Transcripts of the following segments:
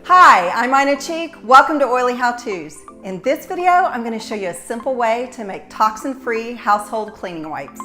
Hi, I'm Ina Cheek. Welcome to Oily How-Tos. In this video, I'm going to show you a simple way to make toxin-free household cleaning wipes.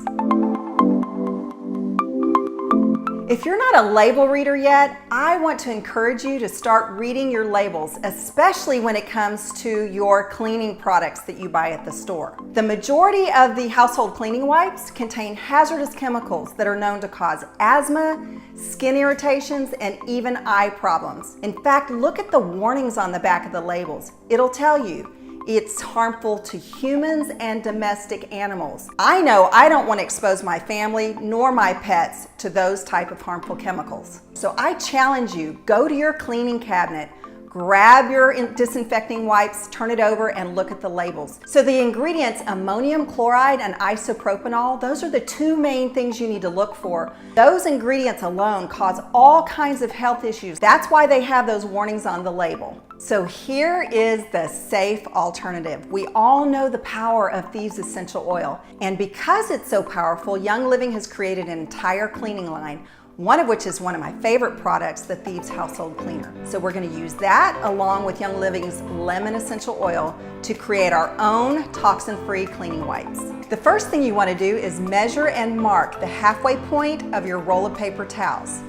If you're not a label reader yet, I want to encourage you to start reading your labels, especially when it comes to your cleaning products that you buy at the store. The majority of the household cleaning wipes contain hazardous chemicals that are known to cause asthma, skin irritations, and even eye problems. In fact, look at the warnings on the back of the labels. It'll tell you it's harmful to humans and domestic animals. I know I don't want to expose my family nor my pets to those type of harmful chemicals. So I challenge you, go to your cleaning cabinet, grab your disinfecting wipes, turn it over, and look at the labels. So the ingredients, ammonium chloride and isopropanol, those are the two main things you need to look for. Those ingredients alone cause all kinds of health issues. That's why they have those warnings on the label. So here is the safe alternative. We all know the power of Thieves Essential Oil, and because it's so powerful, Young Living has created an entire cleaning line, one of which is one of my favorite products, the Thieves Household Cleaner. So we're going to use that along with Young Living's lemon essential oil to create our own toxin-free cleaning wipes. The first thing you want to do is measure and mark the halfway point of your roll of paper towels.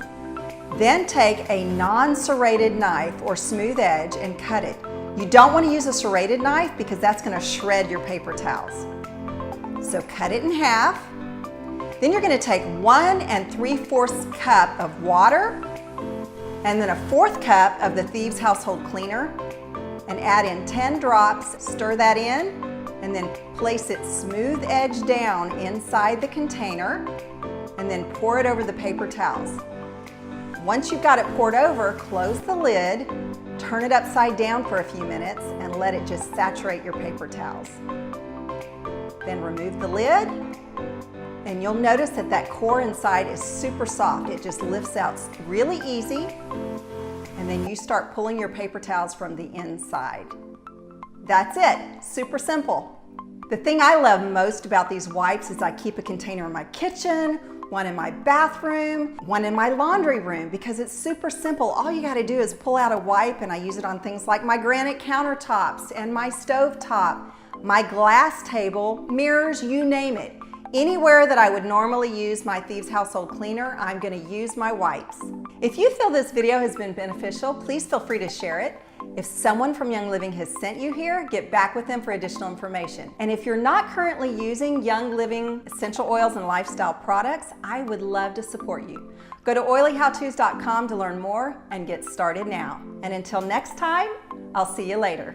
Then take a non-serrated knife or smooth edge and cut it. You don't want to use a serrated knife because that's going to shred your paper towels. So cut it in half. Then you're going to take 1 3/4 cup of water and then a 1/4 cup of the Thieves Household Cleaner and add in 10 drops. Stir that in and then place it smooth edge down inside the container and then pour it over the paper towels. Once you've got it poured over, close the lid, turn it upside down for a few minutes and let it just saturate your paper towels. Then remove the lid. And you'll notice that that core inside is super soft. It just lifts out really easy. And then you start pulling your paper towels from the inside. That's it, super simple. The thing I love most about these wipes is I keep a container in my kitchen, one in my bathroom, one in my laundry room, because it's super simple. All you gotta do is pull out a wipe, and I use it on things like my granite countertops and my stove top, my glass table, mirrors, you name it. Anywhere that I would normally use my Thieves Household Cleaner, I'm going to use my wipes. If you feel this video has been beneficial, please feel free to share it. If someone from Young Living has sent you here, get back with them for additional information. And if you're not currently using Young Living essential oils and lifestyle products, I would love to support you. Go to oilyhowtos.com to learn more and get started now. And until next time, I'll see you later.